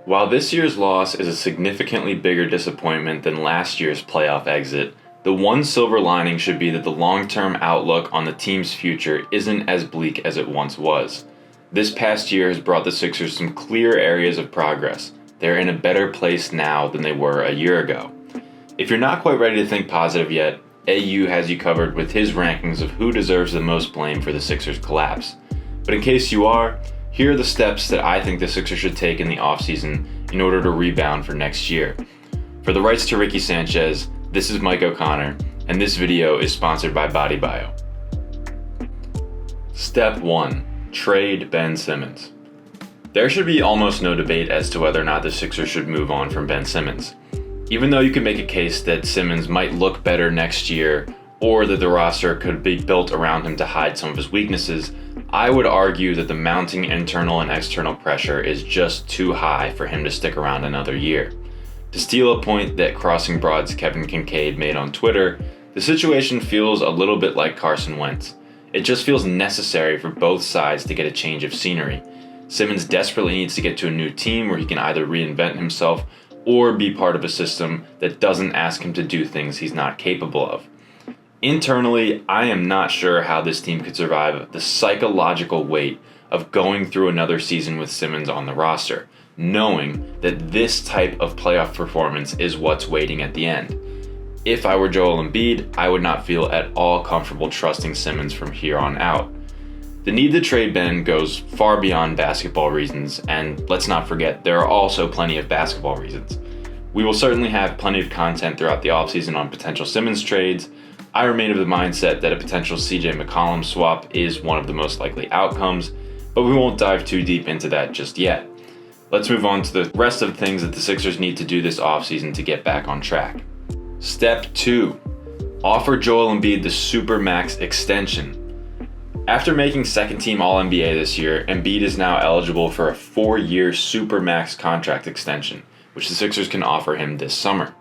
While this year's loss is a significantly bigger disappointment than last year's playoff exit, the one silver lining should be that the long-term outlook on the team's future isn't as bleak as it once was. This past year has brought the Sixers some clear areas of progress. They're in a better place now than they were a year ago. If you're not quite ready to think positive yet, AU has you covered with his rankings of who deserves the most blame for the Sixers' collapse. But in case you are, here are the steps that I think the Sixers should take in the offseason in order to rebound for next year. For the rights to Ricky Sanchez, this is Mike O'Connor, and this video is sponsored by BodyBio. Step 1. Trade Ben Simmons. There should be almost no debate as to whether or not the Sixers should move on from Ben Simmons. Even though you can make a case that Simmons might look better next year, or that the roster could be built around him to hide some of his weaknesses, I would argue that the mounting internal and external pressure is just too high for him to stick around another year. To steal a point that Crossing Broad's Kevin Kincaid made on Twitter, the situation feels a little bit like Carson Wentz. It just feels necessary for both sides to get a change of scenery. Simmons desperately needs to get to a new team where he can either reinvent himself or be part of a system that doesn't ask him to do things he's not capable of. Internally, I am not sure how this team could survive the psychological weight of going through another season with Simmons on the roster, knowing that this type of playoff performance is what's waiting at the end. If I were Joel Embiid, I would not feel at all comfortable trusting Simmons from here on out. The need to trade Ben goes far beyond basketball reasons, and let's not forget, there are also plenty of basketball reasons. We will certainly have plenty of content throughout the offseason on potential Simmons trades. I remain of the mindset that a potential CJ McCollum swap is one of the most likely outcomes, but we won't dive too deep into that just yet. Let's move on to the rest of the things that the Sixers need to do this offseason to get back on track. Step 2. Offer Joel Embiid the Supermax extension. After making second-team All-NBA this year, Embiid is now eligible for a 4-year Supermax contract extension, which the Sixers can offer him this summer.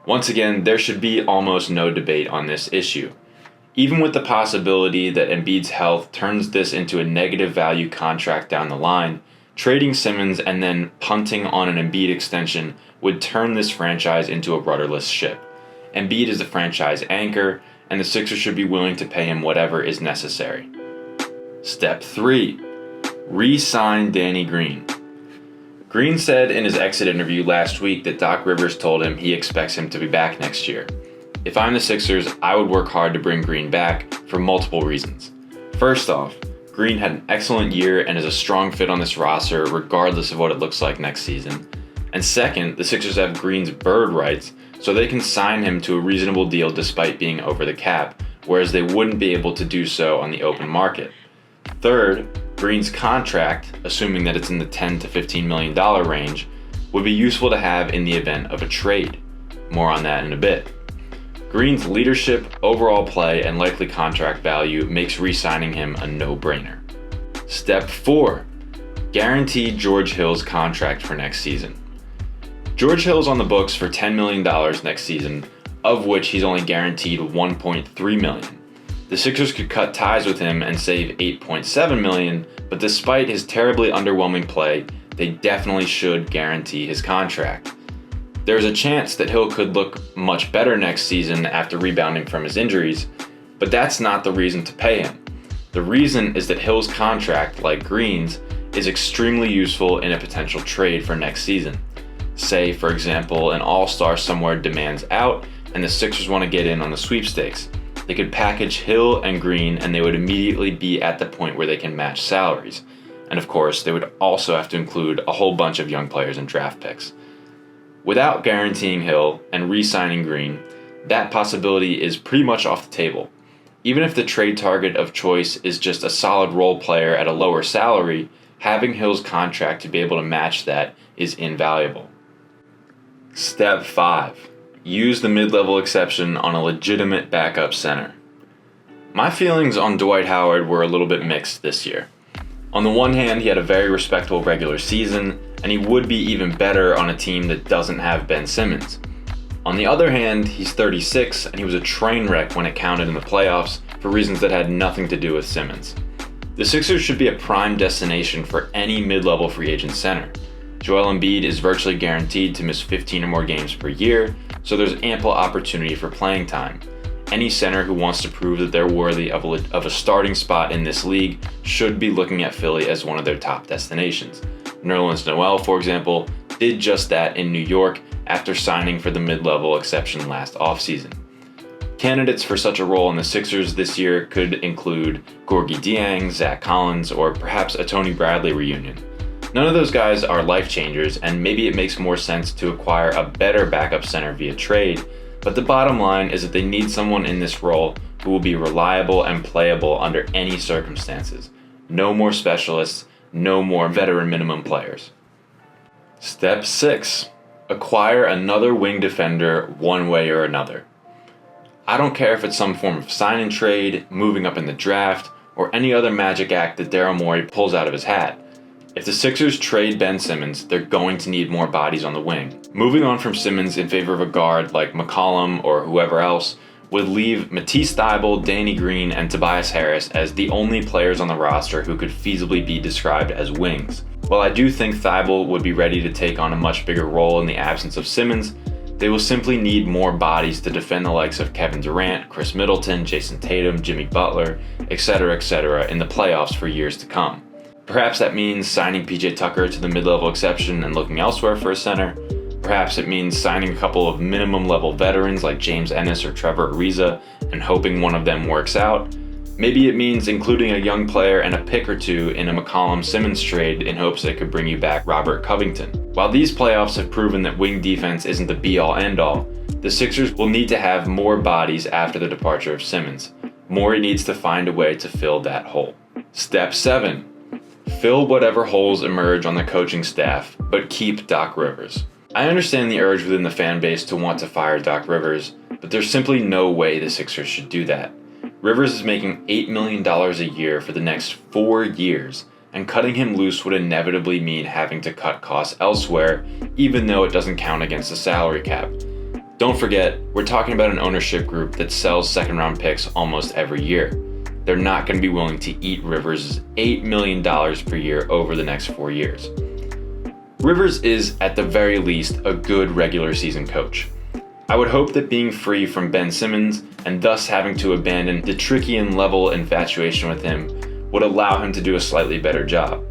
Once again, there should be almost no debate on this issue. Even with the possibility that Embiid's health turns this into a negative value contract down the line, trading Simmons and then punting on an Embiid extension would turn this franchise into a rudderless ship. Embiid is the franchise anchor, and the Sixers should be willing to pay him whatever is necessary. Step 3. Re-sign Danny Green. Green said in his exit interview last week that Doc Rivers told him he expects him to be back next year. If I'm the Sixers, I would work hard to bring Green back for multiple reasons. First off, Green had an excellent year and is a strong fit on this roster regardless of what it looks like next season. And second, the Sixers have Green's bird rights, so they can sign him to a reasonable deal despite being over the cap, whereas they wouldn't be able to do so on the open market. Third, Green's contract, assuming that it's in the $10 to $15 million range, would be useful to have in the event of a trade. More on that in a bit. Green's leadership, overall play, and likely contract value makes re-signing him a no-brainer. Step 4. Guarantee George Hill's contract for next season. George Hill's on the books for $10 million next season, of which he's only guaranteed $1.3 million. The Sixers could cut ties with him and save $8.7 million, but despite his terribly underwhelming play, they definitely should guarantee his contract. There's a chance that Hill could look much better next season after rebounding from his injuries, but that's not the reason to pay him. The reason is that Hill's contract, like Green's, is extremely useful in a potential trade for next season. Say, for example, an all-star somewhere demands out and the Sixers want to get in on the sweepstakes. They could package Hill and Green and they would immediately be at the point where they can match salaries. And of course, they would also have to include a whole bunch of young players and draft picks. Without guaranteeing Hill and re-signing Green, that possibility is pretty much off the table. Even if the trade target of choice is just a solid role player at a lower salary, having Hill's contract to be able to match that is invaluable. Step 5. Use the mid-level exception on a legitimate backup center. My feelings on Dwight Howard were a little bit mixed this year. On the one hand, he had a very respectable regular season, and he would be even better on a team that doesn't have Ben Simmons. On the other hand, he's 36, and he was a train wreck when it counted in the playoffs for reasons that had nothing to do with Simmons. The Sixers should be a prime destination for any mid-level free agent center. Joel Embiid is virtually guaranteed to miss 15 or more games per year, so there's ample opportunity for playing time. Any center who wants to prove that they're worthy of a starting spot in this league should be looking at Philly as one of their top destinations. Nerlens Noel, for example, did just that in New York after signing for the mid-level exception last offseason. Candidates for such a role in the Sixers this year could include Gorgui Dieng, Zach Collins, or perhaps a Tony Bradley reunion. None of those guys are life changers, and maybe it makes more sense to acquire a better backup center via trade, but the bottom line is that they need someone in this role who will be reliable and playable under any circumstances. No more specialists, no more veteran minimum players. Step 6. Acquire another wing defender one way or another. I don't care if it's some form of sign and trade, moving up in the draft, or any other magic act that Daryl Morey pulls out of his hat. If the Sixers trade Ben Simmons, they're going to need more bodies on the wing. Moving on from Simmons in favor of a guard like McCollum or whoever else would leave Matisse Thybulle, Danny Green, and Tobias Harris as the only players on the roster who could feasibly be described as wings. While I do think Thybulle would be ready to take on a much bigger role in the absence of Simmons, they will simply need more bodies to defend the likes of Kevin Durant, Chris Middleton, Jason Tatum, Jimmy Butler, etc. in the playoffs for years to come. Perhaps that means signing PJ Tucker to the mid-level exception and looking elsewhere for a center. Perhaps it means signing a couple of minimum level veterans like James Ennis or Trevor Ariza and hoping one of them works out. Maybe it means including a young player and a pick or two in a McCollum-Simmons trade in hopes that it could bring you back Robert Covington. While these playoffs have proven that wing defense isn't the be-all end-all, the Sixers will need to have more bodies after the departure of Simmons. Morey needs to find a way to fill that hole. Step 7. Fill whatever holes emerge on the coaching staff, but keep Doc Rivers. I understand the urge within the fan base to want to fire Doc Rivers, but there's simply no way the Sixers should do that. Rivers is making $8 million a year for the next 4 years, and cutting him loose would inevitably mean having to cut costs elsewhere, even though it doesn't count against the salary cap. Don't forget, we're talking about an ownership group that sells second-round picks almost every year. They're not going to be willing to eat Rivers' $8 million per year over the next 4 years. Rivers is, at the very least, a good regular season coach. I would hope that being free from Ben Simmons, and thus having to abandon the Trickian level infatuation with him, would allow him to do a slightly better job.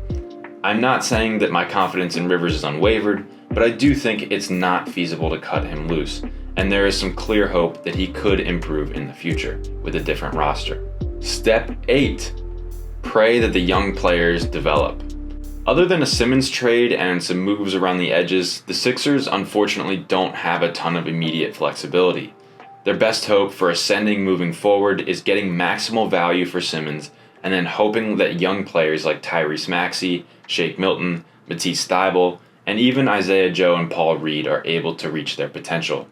I'm not saying that my confidence in Rivers is unwavered, but I do think it's not feasible to cut him loose, and there is some clear hope that he could improve in the future with a different roster. Step 8. Pray that the young players develop. Other than a Simmons trade and some moves around the edges, the Sixers unfortunately don't have a ton of immediate flexibility. Their best hope for ascending moving forward is getting maximal value for Simmons and then hoping that young players like Tyrese Maxey, Shake Milton, Matisse Thybulle, and even Isaiah Joe and Paul Reed are able to reach their potential.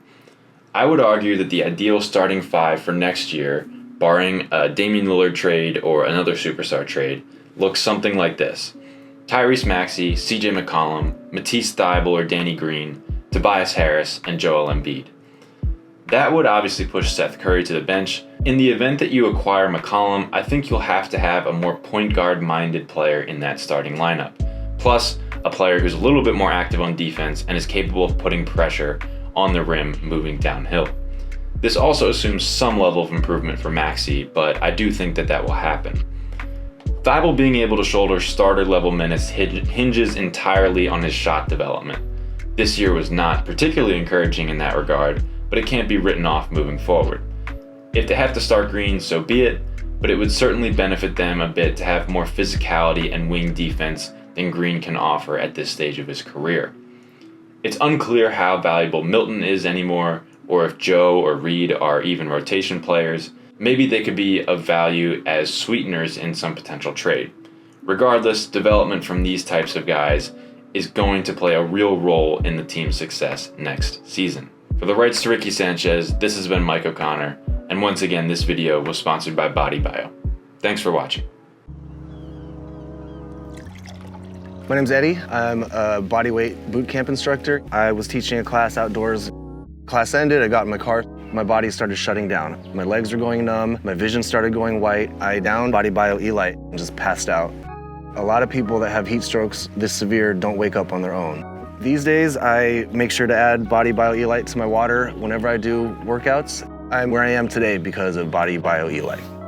I would argue that the ideal starting five for next year, barring a Damian Lillard trade or another superstar trade, looks something like this. Tyrese Maxey, CJ McCollum, Matisse Thybulle or Danny Green, Tobias Harris, and Joel Embiid. That would obviously push Seth Curry to the bench. In the event that you acquire McCollum, I think you'll have to have a more point guard minded player in that starting lineup. Plus, a player who's a little bit more active on defense and is capable of putting pressure on the rim moving downhill. This also assumes some level of improvement for Maxey, but I do think that will happen. Thybulle being able to shoulder starter level minutes hinges entirely on his shot development. This year was not particularly encouraging in that regard, but it can't be written off moving forward. If they have to start Green, so be it, but it would certainly benefit them a bit to have more physicality and wing defense than Green can offer at this stage of his career. It's unclear how valuable Milton is anymore, or if Joe or Reed are even rotation players. Maybe they could be of value as sweeteners in some potential trade. Regardless, development from these types of guys is going to play a real role in the team's success next season. For the rights to Ricky Sanchez, this has been Mike O'Connor, and once again, this video was sponsored by Body Bio. Thanks for watching. My name's Eddie. I'm a bodyweight boot camp instructor. I was teaching a class outdoors. Class ended, I got in my car. My body started shutting down. My legs were going numb, my vision started going white. I downed Body Bio E-Lite and just passed out. A lot of people that have heat strokes this severe don't wake up on their own. These days, I make sure to add Body Bio Elite to my water whenever I do workouts. I'm where I am today because of Body Bio Elite.